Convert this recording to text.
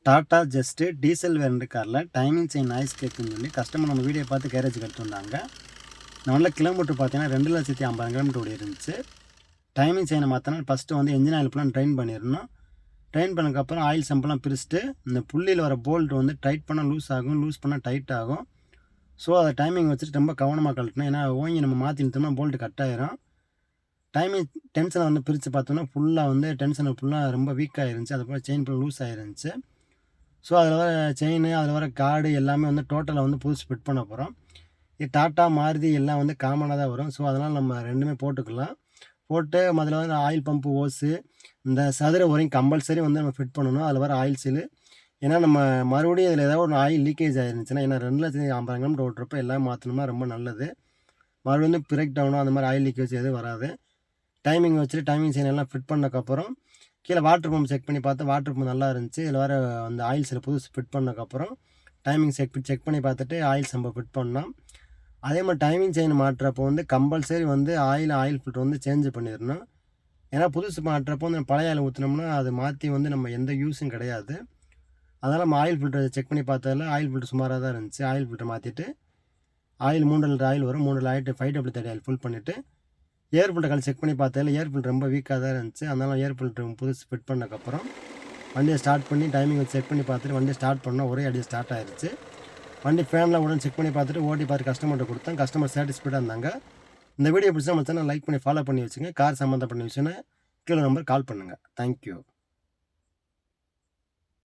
Tata just diesel variant காரில் timing chain noise கேட்குன்னு சொல்லி customer நம்ம வீடியோ பார்த்து கேரேஜுக்கு எடுத்து வந்தாங்க. நல்ல கிலோமீட்டர் பார்த்தீங்கன்னா 2,50,000 கிலோமீட்டர் ஓடி இருந்துச்சு. டைமிங் செயினை மாற்றினா ஃபஸ்ட்டு வந்து என்ஜின் ஆயில் ஃபுல்லாக ட்ரைன் பண்ணிடணும். ட்ரைன் பண்ணதுக்கப்புறம் ஆயில் சம்பெல்லாம் பிரிச்சுட்டு இந்த புள்ளியில் வர போல்ட் வந்து டைட் பண்ணால் லூஸ் ஆகும், லூஸ் பண்ணால் டைட் ஆகும். ஸோ அதை டைமிங் வச்சுட்டு ரொம்ப கவனமாக கழட்டணும். ஏன்னா ஓங்கி நம்ம மாற்றி நிறுத்தோம்னா போல்ட்டு கட் ஆயிரும். டைமிங் டென்ஷனை வந்து பிரித்து பார்த்தோம்னா ஃபுல்லாக வந்து டென்ஷனை ஃபுல்லாக ரொம்ப வீக்காக இருந்துச்சு. அதுக்கப்புறம் செயின் ஃபுல்லாக லூஸ் ஆகிருந்துச்சு. ஸோ அதில் வர செயின், அதில் வர கார்டு எல்லாமே வந்து டோட்டலாக வந்து புதுசு ஃபிட் பண்ண போகிறோம். இது டாட்டா மாருதி எல்லாம் வந்து காமனாக தான் வரும். ஸோ அதனால் நம்ம ரெண்டுமே போட்டுக்கலாம். போட்டு அதில் வந்து ஆயில் பம்பு ஓஸு, இந்த சதுர ஒரிங் கம்பல்சரி வந்து நம்ம ஃபிட் பண்ணணும். அதில் வர ஆயில் சீலு. ஏன்னா நம்ம மறுபடியும் இதில் ஏதாவது ஒரு ஆயில் லீக்கேஜ் ஆயிருந்துச்சுன்னா, ஏன்னா 2,50,000 கிலோமீட்டர் ஓட்டுறப்ப எல்லாம் மாற்றணும்னா ரொம்ப நல்லது. மறுபடியும் வந்து பிரேக் டவுனோ அந்த மாதிரி ஆயில் லீக்கேஜ் எதுவும் வராது. டைமிங் வச்சுட்டு டைமிங் செயின் எல்லாம் ஃபிட் பண்ணதுக்கப்புறம் கீழே வாட்டர் பம்ப் செக் பண்ணி பார்த்தா வாட்டர் பம்ப் நல்லா இருந்துச்சு. இதில் வர அந்த ஆயில் சில புதுசு ஃபிட் பண்ணதுக்கப்புறம் டைமிங் செக் பண்ணி பார்த்துட்டு ஆயில் சம்பை ஃபிட் பண்ணோம். அதே மாதிரி டைமிங் செயின் மாட்டுறப்போ வந்து கம்பல்சரி வந்து ஆயில் ஃபில்டர் வந்து சேஞ்ச் பண்ணிடணும். ஏன்னா புதுசு மாட்டுறப்போ வந்து பழைய ஆயில் ஊற்றினோம்னா அது மாற்றி வந்து நம்ம எந்த யூஸும் கிடையாது. அதனால் நம்ம ஆயில் ஃபில்டர் செக் பண்ணி பார்த்ததில் ஆயில் ஃபில்டர் சுமாராக தான் இருந்துச்சு. ஆயில் ஃபில்டர் மாற்றிட்டு ஆயில் 3 லிட்டர் ஆயில் வரும். 3 லிட்டர் 5W30 ஆயில் ஃபுல் பண்ணிவிட்டு ஏர் ஃபில்டர் செக் பண்ணி பார்த்ததில் ஏர் ஃபில்டர் ரொம்ப வீக்காக தான் இருந்துச்சு. அதனால் ஏர் ஃபில்டர் புதுசு ஃபிட் பண்ணதுக்கப்புறம் வண்டியை ஸ்டார்ட் பண்ணி டைமிங் வச்சு செக் பண்ணி பார்த்துட்டு வண்டியை ஸ்டார்ட் பண்ணால் ஒரே அடியாக ஸ்டார்ட் ஆயிடுச்சு. வண்டி ஃபேன்லாம் உடனே செக் பண்ணி பார்த்துட்டு ஓட்டி பார்த்து கஸ்டமர்கிட்ட கொடுத்தேன். கஸ்டமர் சாட்டிஸ்ஃபைடாக இருந்தாங்க. இந்த வீடியோ பிடிச்சா நம்ம சேனல் லைக் பண்ணி ஃபாலோ பண்ணி வச்சுங்க. கார் சம்மந்தப்பட்ட விஷயம்னா கீழே நம்பர் கால் பண்ணுங்கள். தேங்க்யூ.